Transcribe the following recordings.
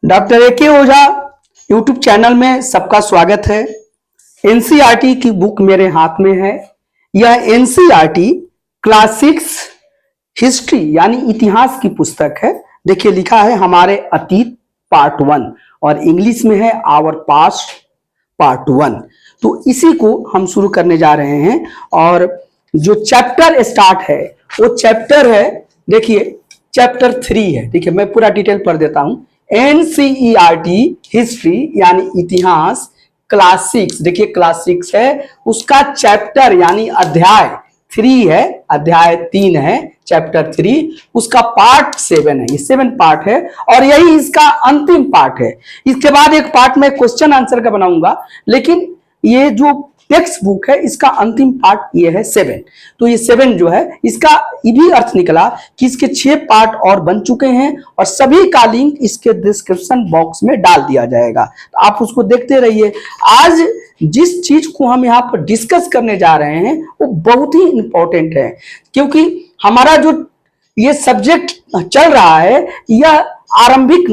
Doctor A के ओझा YouTube channel में सबका स्वागत है। एनसीईआरटी की बुक मेरे हाथ में है। यह एनसीईआरटी क्लासिक्स हिस्ट्री यानी इतिहास की पुस्तक है। देखिए लिखा है हमारे अतीत पार्ट 1 और इंग्लिश में है आवर पास्ट पार्ट 1। तो इसी को हम शुरू करने जा रहे हैं और जो चैप्टर स्टार्ट है वो चैप्टर है, देखिए चैप्टर 3 है। देखिए मैं पूरा डिटेल पढ़ देता हूं। एनसीईआरटी हिस्ट्री यानी इतिहास क्लासिक्स, देखिए क्लासिक्स है उसका चैप्टर यानी अध्याय 3 है, अध्याय 3 है चैप्टर 3, उसका पार्ट 7 है। ये 7 पार्ट है और यही इसका अंतिम पार्ट है। इसके बाद एक पार्ट में क्वेश्चन आंसर का बनाऊंगा, लेकिन ये जो टेक्स्ट बुक है इसका अंतिम पार्ट ये है 7। तो ये 7 जो है इसका ये भी अर्थ निकला कि इसके 6 पार्ट और बन चुके हैं और सभी का लिंक इसके डिस्क्रिप्शन बॉक्स में डाल दिया जाएगा, तो आप उसको देखते रहिए। आज जिस चीज को हम यहाँ पर डिस्कस करने जा रहे हैं वो बहुत ही इंपॉर्टेंट है, क्योंकि हमारा जो ये सब्जेक्ट चल रहा है यह आरंभिक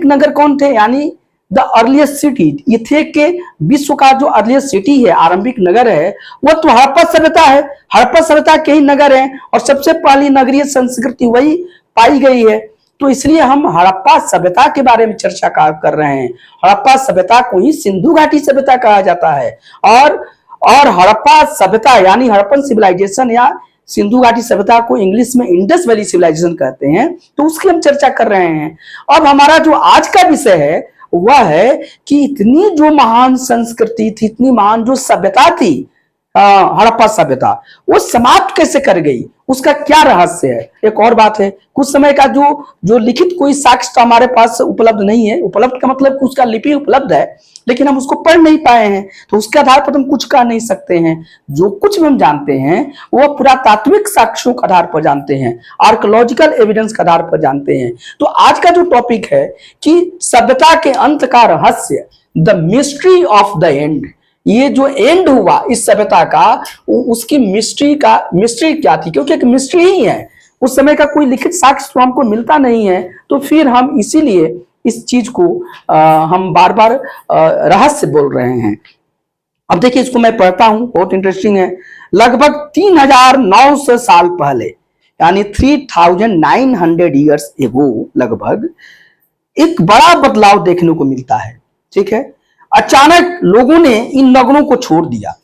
नगर कौन थे, यानी द अर्लीस्ट सिटी। ये थे कि विश्व का जो अर्लीस्ट सिटी है, आरंभिक नगर है, वह तो हड़प्पा सभ्यता है। हड़प्पा सभ्यता के ही नगर हैं और सबसे पहली नगरीय संस्कृति वही पाई गई है। तो इसलिए हम हड़प्पा सभ्यता के बारे में चर्चा कर रहे हैं। हड़प्पा सभ्यता को ही सिंधु घाटी सभ्यता कहा जाता है और हड़प्पा सभ्यता यानी हड़प्पन सिविलाइजेशन या सिंधु घाटी सभ्यता को इंग्लिश में इंडस वैली सिविलाइजेशन कहते हैं। तो उसकी हम चर्चा कर रहे हैं। अब हमारा जो आज का विषय है वह है कि इतनी जो महान संस्कृति थी, इतनी महान जो सभ्यता थी हड़प्पा सभ्यता, वो समाप्त कैसे कर गई, उसका क्या रहस्य है। एक और बात है, कुछ समय का जो लिखित कोई साक्ष्य तो हमारे पास उपलब्ध नहीं है। उपलब्ध का मतलब कि उसका लिपि उपलब्ध है लेकिन हम उसको पढ़ नहीं पाए हैं, तो उसके आधार पर हम कुछ कह नहीं सकते हैं। जो कुछ भी हम जानते हैं वो पुरातात्विक साक्ष्यों के आधार पर जानते हैं, आर्कोलॉजिकल एविडेंस के आधार पर जानते हैं। तो आज का जो टॉपिक है कि सभ्यता के अंत का रहस्य, the mystery of the end. ये जो एंड हुआ इस सभ्यता का, उसकी मिस्ट्री क्या थी, क्योंकि एक मिस्ट्री ही है। उस समय का कोई लिखित साक्ष्य तो हमको मिलता नहीं है, तो फिर हम इसीलिए इस चीज को हम बार बार रहस्य बोल रहे हैं। अब देखिए इसको मैं पढ़ता हूं, बहुत इंटरेस्टिंग है। लगभग 3900 साल पहले यानी 3900 ईयर्स एगो लगभग एक बड़ा बदलाव देखने को मिलता है। ठीक है, अचानक लोगों ने इन नगरों को छोड़ दिया।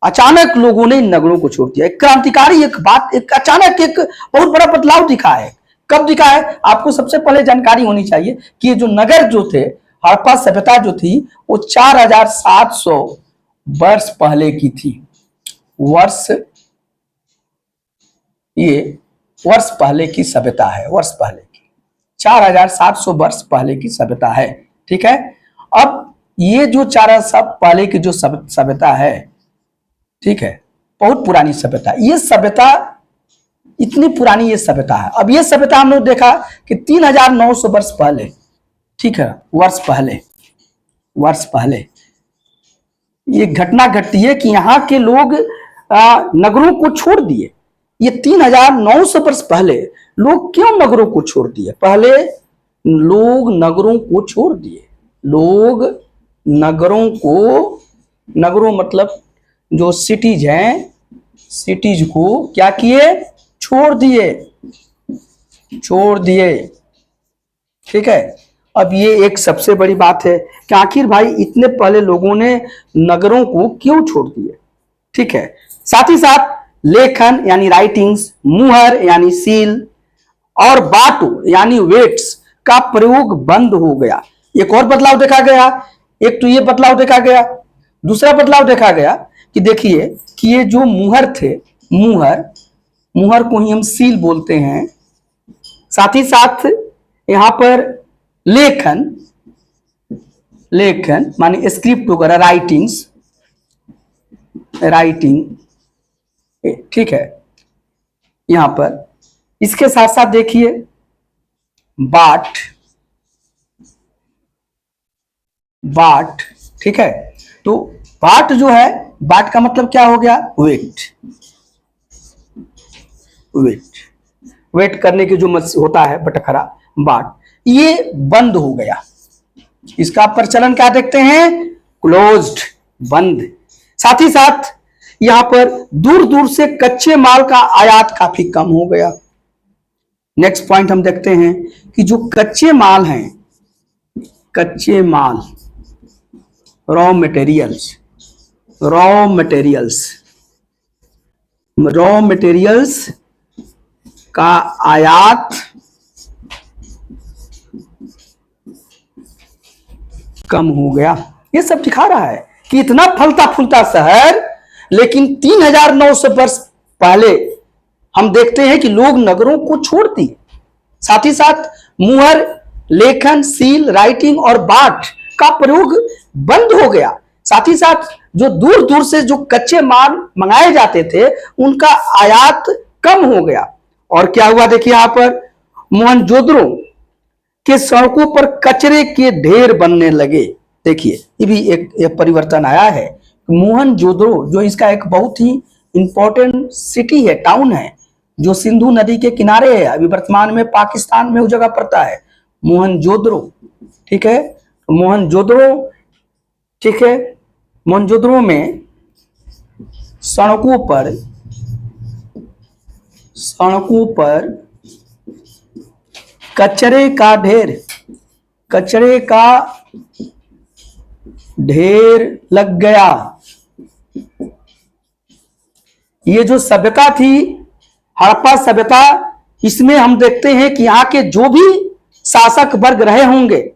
अचानक लोगों ने इन नगरों को छोड़ दिया। एक क्रांतिकारी अचानक एक बहुत बड़ा बदलाव दिखा है। कब दिखा है, आपको सबसे पहले जानकारी होनी चाहिए कि ये जो नगर जो थे, हड़प्पा सभ्यता जो थी वो 4700 वर्ष पहले की थी। वर्ष पहले की सभ्यता है, वर्ष पहले की 4700 वर्ष पहले की सभ्यता है। ठीक है, अब ये जो 400 पहले की जो सभ्यता है, ठीक है, बहुत पुरानी सभ्यता। ये सभ्यता इतनी पुरानी ये सभ्यता है। अब ये सभ्यता हम लोग देखा कि 3900 वर्ष पहले, ठीक है, वर्ष पहले ये घटना घटती है कि यहाँ के लोग नगरों को छोड़ दिए। ये 3900 वर्ष पहले लोग क्यों नगरों को छोड़ दिए? पहले लोग नगरों को छोड़ दिए। लोग नगरों मतलब जो सिटीज हैं, सिटीज को क्या किए? छोड़ दिए। ठीक है, अब ये एक सबसे बड़ी बात है कि आखिर भाई इतने पहले लोगों ने नगरों को क्यों छोड़ दिए। ठीक है, साथ ही साथ लेखन यानी राइटिंग्स, मुहर यानी सील और बाटू यानी वेट्स का प्रयोग बंद हो गया। एक और बदलाव देखा गया। एक तो ये बदलाव देखा गया, दूसरा बदलाव देखा गया कि देखिए कि ये जो मुहर थे, मुहर को ही हम सील बोलते हैं। साथ ही साथ यहां पर लेखन माने स्क्रिप्ट वगैरह, राइटिंग, ठीक है। यहां पर इसके साथ साथ देखिए बाट, ठीक है। तो बाट जो है, बाट का मतलब क्या हो गया? वेट करने की जो होता है बटखरा, बाट। ये बंद हो गया। इसका प्रचलन क्या देखते हैं? क्लोज्ड, बंद। साथ ही साथ यहां पर दूर दूर से कच्चे माल का आयात काफी कम हो गया। नेक्स्ट पॉइंट हम देखते हैं कि जो कच्चे माल हैं, कच्चे माल, रॉ मटेरियल्स, रॉ मटेरियल्स का आयात कम हो गया। ये सब दिखा रहा है कि इतना फलता फूलता शहर, लेकिन 3900 वर्ष पहले हम देखते हैं कि लोग नगरों को छोड़ दिए। साथ ही साथ मुहर, लेखन, सील, राइटिंग और बाट का प्रयोग बंद हो गया। साथ ही साथ जो दूर दूर से जो कच्चे माल मंगाए जाते थे उनका आयात कम हो गया। और क्या हुआ देखिए यहां पर, मोहनजोदड़ो के सड़कों पर कचरे के ढेर बनने लगे। देखिए ये भी एक परिवर्तन आया है। मोहनजोदड़ो जो इसका एक बहुत ही इंपॉर्टेंट सिटी है, टाउन है, जो सिंधु नदी के किनारे है, अभी वर्तमान में पाकिस्तान में वो जगह पड़ता है मोहनजोदड़ो। ठीक है, मोहनजोदड़ो, ठीक है, मोहनजोदड़ो में सड़कों पर कचरे का ढेर लग गया। ये जो सभ्यता थी, हड़प्पा सभ्यता, इसमें हम देखते हैं कि यहाँ के जो भी शासक वर्ग रहे होंगे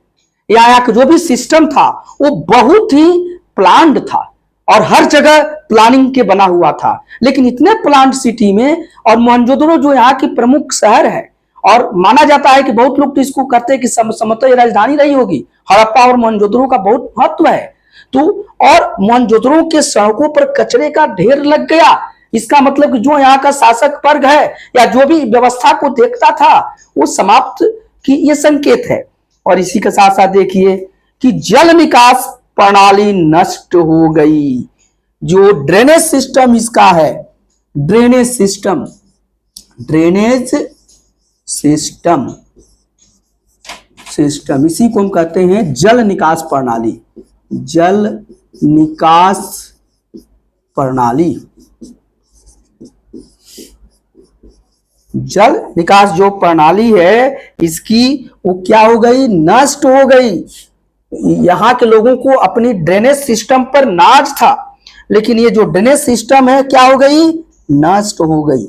या यहाँ का जो भी सिस्टम था वो बहुत ही प्लान्ड था और हर जगह प्लानिंग के बना हुआ था। लेकिन इतने प्लान्ड सिटी में, और मोहनजोदड़ो जो यहाँ की प्रमुख शहर है, और माना जाता है कि बहुत लोग तो इसको कहते हैं कि संभवतः राजधानी रही होगी। हड़प्पा और मोहनजोदड़ो का बहुत महत्व है। तो और मोहनजोदड़ो के सड़कों पर कचरे का ढेर लग गया। इसका मतलब कि जो यहाँ का शासक वर्ग है या जो भी व्यवस्था को देखता था वो समाप्त की ये संकेत है। और इसी के साथ साथ देखिए कि जल निकास प्रणाली नष्ट हो गई। जो ड्रेनेज सिस्टम इसका है, ड्रेनेज सिस्टम इसी को हम कहते हैं जल निकास प्रणाली। जल निकास प्रणाली, जल निकास जो प्रणाली है इसकी वो क्या हो गई? नष्ट हो गई। यहां के लोगों को अपनी ड्रेनेज सिस्टम पर नाज था, लेकिन ये जो ड्रेनेज सिस्टम है क्या हो गई? नष्ट हो गई।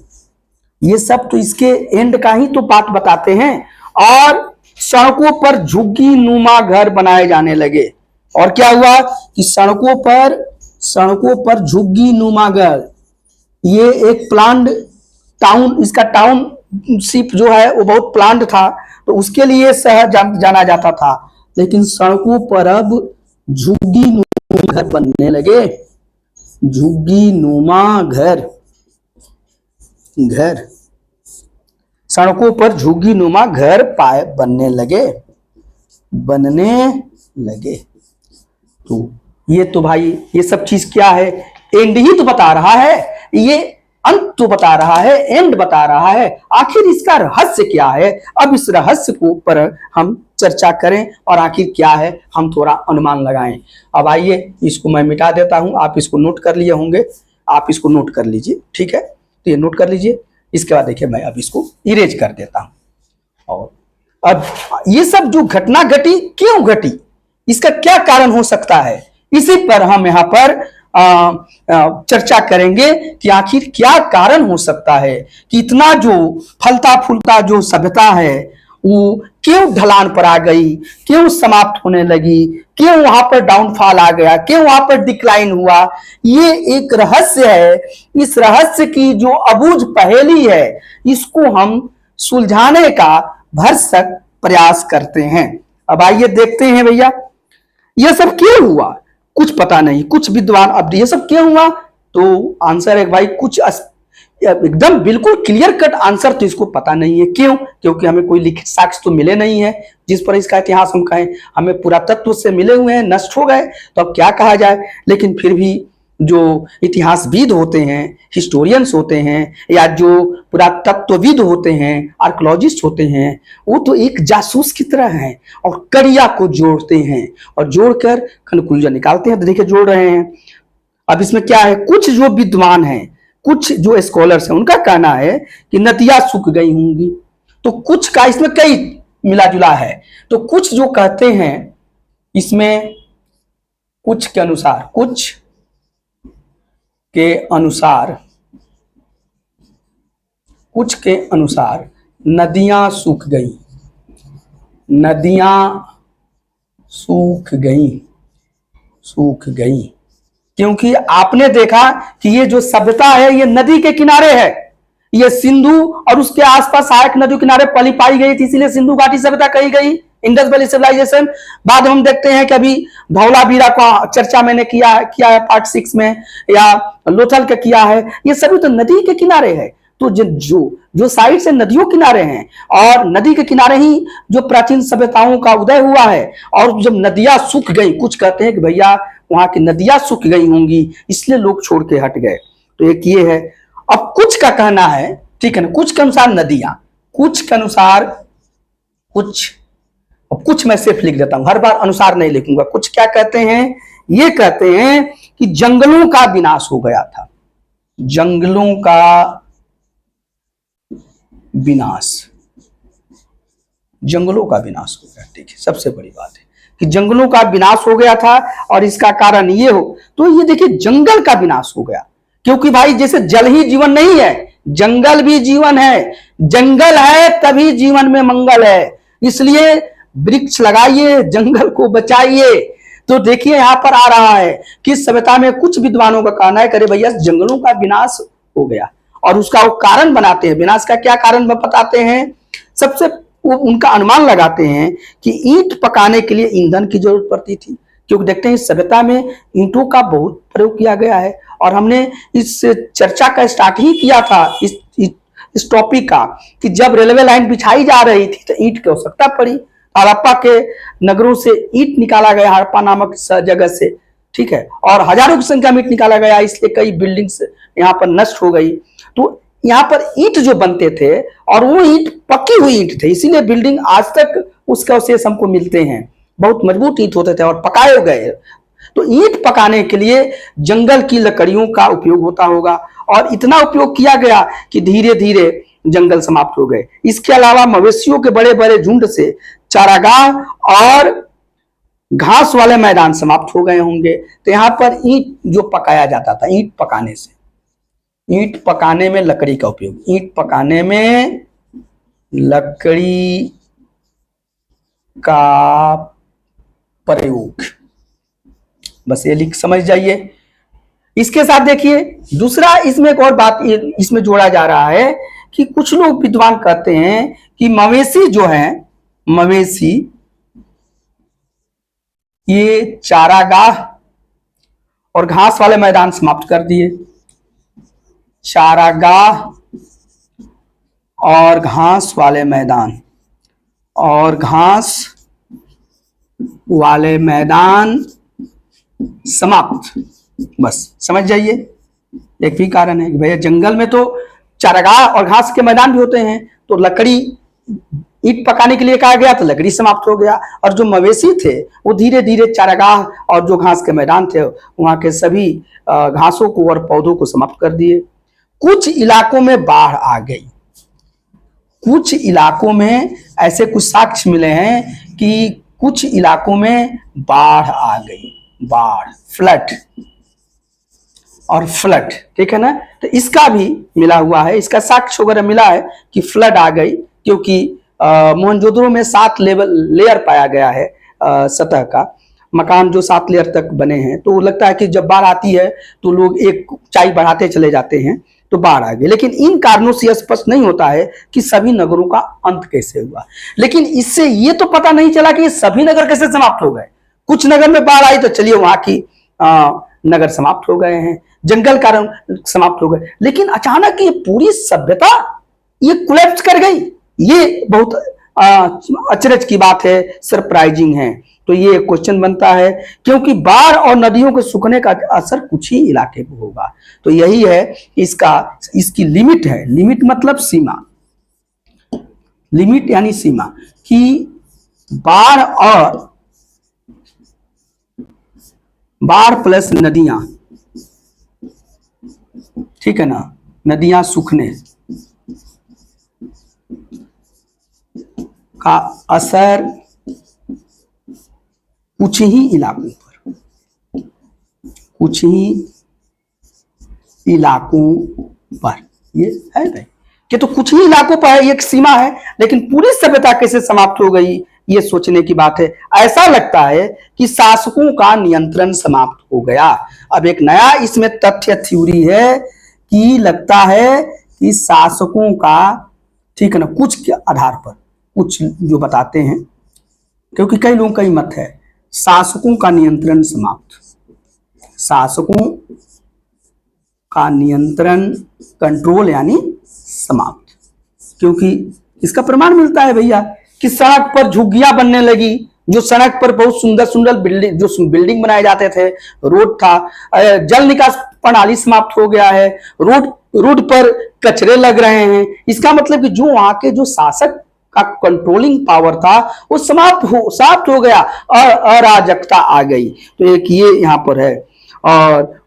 ये सब तो इसके एंड का ही तो बात बताते हैं। और सड़कों पर झुग्गी नुमा घर बनाए जाने लगे। और क्या हुआ कि सड़कों पर झुग्गी नुमा घर, ये एक प्लान्ड टाउन, इसका टाउनशिप जो है वो बहुत प्लान्ड था, तो उसके लिए शहर जाना जाता था। लेकिन सड़कों पर अब झुग्गी नुमा घर बनने लगे। झुग्गी नुमा घर, सड़कों पर झुग्गी नुमा घर बनने लगे। तो ये तो भाई ये सब चीज क्या है? एंड ही तो बता रहा है, ये अंत तो बता रहा है, एंड बता रहा है। आखिर इसका रहस्य क्या है? अब इस रहस्य को पर हम चर्चा करें और आखिर क्या है हम थोड़ा अनुमान लगाएं। अब आइए इसको मैं मिटा देता हूं, आप इसको नोट कर लिए होंगे, आप इसको नोट कर लीजिए। ठीक है, तो ये नोट कर लीजिए। इसके बाद देखिए मैं अब इसको इरेज कर देता हूं। और अब ये सब जो घटना घटी, क्यों घटी, इसका क्या कारण हो सकता है, इसी पर हम यहाँ पर चर्चा करेंगे कि आखिर क्या कारण हो सकता है कि इतना जो फलता फूलता जो सभ्यता है वो क्यों ढलान पर आ गई, क्यों समाप्त होने लगी, क्यों वहां पर डाउनफॉल आ गया, क्यों वहां पर डिक्लाइन हुआ। ये एक रहस्य है। इस रहस्य की जो अबूझ पहेली है इसको हम सुलझाने का भरसक प्रयास करते हैं। अब आइए देखते हैं भैया ये सब क्यों हुआ। कुछ पता नहीं, कुछ विद्वान अब ये सब क्यों हुआ, तो आंसर है भाई कुछ एकदम बिल्कुल क्लियर कट आंसर तो इसको पता नहीं है। क्यों? क्योंकि हमें कोई लिखित साक्ष्य तो मिले नहीं है जिस पर इसका इतिहास हम कहें। हमें पुरातत्व से मिले हुए हैं, नष्ट हो गए, तो अब क्या कहा जाए। लेकिन फिर भी जो इतिहासविद होते हैं, हिस्टोरियंस होते हैं, या जो पुरातत्वविद होते हैं, आर्कोलॉजिस्ट होते हैं, वो तो एक जासूस की तरह हैं और कड़िया को जोड़ते हैं और जोड़कर कंक्लूजन निकालते हैं। तो देखिए जोड़ रहे हैं। अब इसमें क्या है, कुछ जो विद्वान हैं, कुछ जो स्कॉलर्स हैं, उनका कहना है कि नदियां सूख गई होंगी। तो कुछ का इसमें कई मिला जुला है। तो कुछ जो कहते हैं इसमें कुछ के अनुसार नदियां सूख गई, सूख गई क्योंकि आपने देखा कि ये जो सभ्यता है ये नदी के किनारे है। ये सिंधु और उसके आसपास सहायक नदी किनारे पली पाई गई थी, इसीलिए सिंधु घाटी सभ्यता कही गई, इंडस वैली सिविलाइजेशन। बाद में हम देखते हैं कि अभी धौलावीरा का चर्चा मैंने किया है पार्ट 6 में, या लोथल का किया है। ये सभी तो नदी के किनारे है। तो जो साइड से नदियों किनारे हैं और नदी के किनारे ही जो प्राचीन सभ्यताओं का उदय हुआ है, और जब नदियां सूख गई, कुछ कहते हैं कि भैया वहां की नदियां सूख गई होंगी इसलिए लोग छोड़ के हट गए। तो एक ये है। अब कुछ का कहना है, ठीक है ना, कुछ के अनुसार नदियां, कुछ के अनुसार कुछ मैं सिर्फ लिख देता हूं, हर बार अनुसार नहीं लिखूंगा। कुछ क्या कहते हैं, ये कहते हैं कि जंगलों का विनाश हो गया था, जंगलों का विनाश हो गया। ठीक है, सबसे बड़ी बात है कि जंगलों का विनाश हो गया था। और इसका कारण ये हो, तो ये देखिए जंगल का विनाश हो गया, क्योंकि भाई जैसे जल ही जीवन नहीं है, जंगल भी जीवन है। जंगल है तभी जीवन में मंगल है, इसलिए वृक्ष लगाइए, जंगल को बचाइए। तो देखिए यहां पर आ रहा है कि सभ्यता में कुछ विद्वानों का कहना है, करे भैया जंगलों का विनाश हो गया, और उसका वो कारण बनाते हैं। विनाश का क्या कारण बताते हैं, सबसे वो उनका अनुमान लगाते हैं कि ईंट पकाने के लिए ईंधन की जरूरत पड़ती थी, क्योंकि देखते हैं सभ्यता में ईंटों का बहुत प्रयोग किया गया है। और हमने इस चर्चा का स्टार्ट ही किया था इस टॉपिक का कि जब रेलवे लाइन बिछाई जा रही थी तो ईंट की आवश्यकता पड़ी। हड़प्पा के नगरों से ईंट निकाला गया, हड़प्पा नामक जगह से, ठीक है, और हजारों की संख्या में ईंट निकाला गया, इसलिए कई बिल्डिंग्स यहाँ पर नष्ट हो गई। तो यहाँ पर ईंट जो बनते थे, और वो ईंट पक्की हुई ईंट थे, इसीलिए बिल्डिंग आज तक उसके अवशेष हमको मिलते हैं। बहुत मजबूत ईंट होते थे और पकाए गए। तो ईंट पकाने के लिए जंगल की लकड़ियों का उपयोग होता होगा, और इतना उपयोग किया गया कि धीरे धीरे जंगल समाप्त हो गए। इसके अलावा मवेशियों के बड़े बड़े झुंड से चारागाह और घास वाले मैदान समाप्त हो गए होंगे। तो यहाँ पर ईंट जो पकाया जाता था, ईंट पकाने में लकड़ी का उपयोग, ईंट पकाने में लकड़ी का प्रयोग, बस ये लिख समझ जाइए। इसके साथ देखिए दूसरा इसमें एक और बात इसमें जोड़ा जा रहा है कि कुछ लोग विद्वान कहते हैं कि मवेशी जो हैं, मवेशी ये चारागाह और घास वाले मैदान समाप्त कर दिए। चारागाह और घास वाले मैदान, और घास वाले मैदान समाप्त, बस समझ जाइए। एक भी कारण है कि भैया जंगल में तो चारागाह और घास के मैदान भी होते हैं, तो लकड़ी ईंट पकाने के लिए कहा गया तो लकड़ी समाप्त हो गया, और जो मवेशी थे वो धीरे धीरे चारागाह और जो घास के मैदान थे वहां के सभी घासों को और पौधों को समाप्त कर दिए। कुछ इलाकों में बाढ़ आ गई, कुछ इलाकों में ऐसे कुछ साक्ष्य मिले हैं कि कुछ इलाकों में बाढ़ आ गई, बाढ़, फ्लड और फ्लड, ठीक है ना। तो इसका भी मिला हुआ है, इसका साक्ष्य वगैरह मिला है कि फ्लड आ गई, क्योंकि मोहनजोदड़ो में 7 लेयर पाया गया है सतह का, मकान जो 7 लेयर तक बने हैं। तो लगता है कि जब बाढ़ आती है तो लोग एक ऊंचाई बढ़ाते चले जाते हैं तो बाढ़ आ गई। लेकिन इन कारणों से स्पष्ट नहीं होता है कि सभी नगरों का अंत कैसे हुआ। लेकिन इससे ये तो पता नहीं चला कि ये सभी नगर कैसे समाप्त हो गए। कुछ नगर में बाढ़ आई तो चलिए वहां की नगर समाप्त हो गए हैं, जंगल कारण समाप्त हो गए। लेकिन अचानक ये पूरी सभ्यता ये कोलैप्स कर गई, ये बहुत अचरज की बात है, सरप्राइजिंग है। तो ये क्वेश्चन बनता है, क्योंकि बाढ़ और नदियों के सूखने का असर कुछ ही इलाके पर होगा। तो यही है इसकी लिमिट है। लिमिट मतलब सीमा, लिमिट यानी सीमा, कि बाढ़ प्लस नदियां, ठीक है ना, नदियां सूखने का असर कुछ ही इलाकों पर, ये है भाई कि तो कुछ ही इलाकों पर एक सीमा है, लेकिन पूरी सभ्यता कैसे समाप्त हो गई, ये सोचने की बात है। ऐसा लगता है कि शासकों का नियंत्रण समाप्त हो गया। अब एक नया इसमें तथ्य थ्योरी है कि लगता है कि शासकों का, ठीक है ना, कुछ के आधार पर कुछ जो बताते हैं, क्योंकि कई लोगों का ही मत है शासकों का नियंत्रण समाप्त, शासकों का नियंत्रण, कंट्रोल यानी समाप्त। क्योंकि इसका प्रमाण मिलता है भैया कि सड़क पर झुग्गियां बनने लगी, जो सड़क पर बहुत सुंदर सुंदर बिल्डिंग बनाए जाते थे, रोड था, जल निकास प्रणाली समाप्त हो गया है, रोड पर कचरे लग रहे हैं। इसका मतलब कि जो वहां के जो शासक का कंट्रोलिंग पावर था वो समाप्त हो गया और अराजकता आ गई। तो एक ये यहाँ पर है। और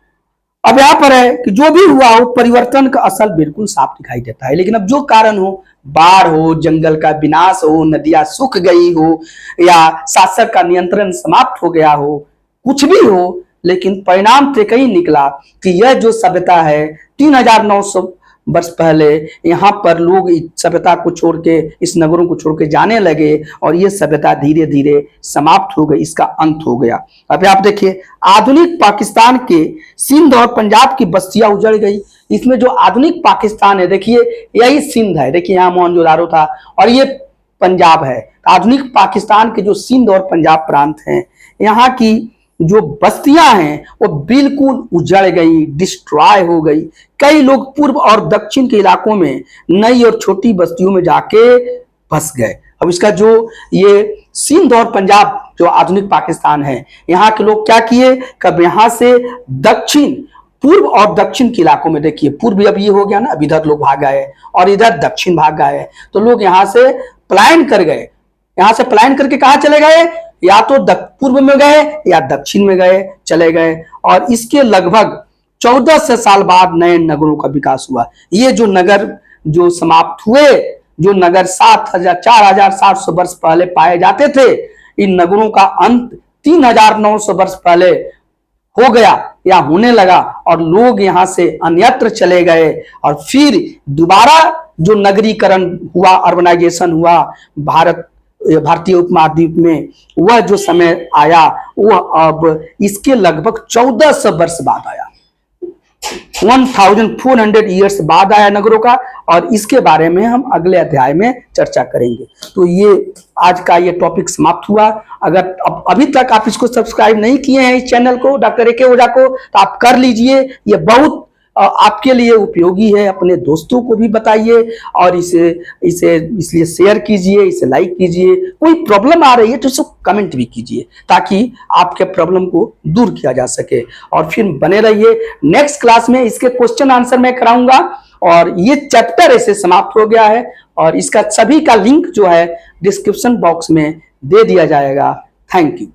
अब यहाँ पर है कि जो भी हुआ हो, परिवर्तन का असर बिल्कुल साफ दिखाई देता है। लेकिन अब जो कारण हो, बाढ़ हो, जंगल का विनाश हो, नदियां सूख गई हो, या शासक का नियंत्रण समाप्त हो गया हो, कुछ भी हो, लेकिन परिणाम तो कहीं निकला कि यह जो सभ्यता है 3900 वर्ष पहले यहाँ पर लोग इस सभ्यता को छोड़ के, इस नगरों को छोड़ के जाने लगे और ये सभ्यता धीरे धीरे समाप्त हो गई, इसका अंत हो गया। अब आप देखिए, आधुनिक पाकिस्तान के सिंध और पंजाब की बस्तियां उजड़ गई। इसमें जो आधुनिक पाकिस्तान है, देखिए यही सिंध है, देखिए यहाँ मोहनजोदारो था और ये पंजाब है। आधुनिक पाकिस्तान के जो सिंध और पंजाब प्रांत हैं, यहाँ की जो बस्तियां हैं वो बिल्कुल उजड़ गई, डिस्ट्रॉय हो गई। कई लोग पूर्व और दक्षिण के इलाकों में नई और छोटी बस्तियों में जाके बस गए। अब इसका जो ये सिंध और पंजाब जो आधुनिक पाकिस्तान है, यहाँ के लोग क्या किए, कब यहाँ से दक्षिण, पूर्व और दक्षिण के इलाकों में, देखिए पूर्व अब ये हो गया ना, अब इधर लोग भाग गए और इधर दक्षिण भाग गए। तो लोग यहाँ से पलायन कर गए, यहाँ से पलायन करके कहाँ चले गए, या तो पूर्व में गए या दक्षिण में गए, चले गए। और इसके लगभग 1400 साल बाद नए नगरों का विकास हुआ। ये जो नगर जो समाप्त हुए, जो नगर 4700 वर्ष पहले पाए जाते थे, इन नगरों का अंत 3900 वर्ष पहले हो गया या होने लगा और लोग यहाँ से अन्यत्र चले गए। और फिर दोबारा जो नगरीकरण हुआ, अर्बनाइजेशन हुआ भारतीय उपमहाद्वीप में, वह जो समय आया वह अब इसके लगभग 1400 वर्ष बाद आया, 1400 ईयर्स बाद आया नगरों का। और इसके बारे में हम अगले अध्याय में चर्चा करेंगे। तो ये आज का ये टॉपिक समाप्त हुआ। अगर अभी तक आप इसको सब्सक्राइब नहीं किए हैं, इस चैनल को, डॉक्टर ए के ओझा को, तो आप कर लीजिए। ये बहुत आपके लिए उपयोगी है। अपने दोस्तों को भी बताइए और इसे इसलिए शेयर कीजिए, इसे लाइक कीजिए। कोई प्रॉब्लम आ रही है तो इसको कमेंट भी कीजिए, ताकि आपके प्रॉब्लम को दूर किया जा सके। और फिर बने रहिए, नेक्स्ट क्लास में इसके क्वेश्चन आंसर मैं कराऊंगा। और ये चैप्टर ऐसे समाप्त हो गया है और इसका सभी का लिंक जो है डिस्क्रिप्शन बॉक्स में दे दिया जाएगा। Thank you.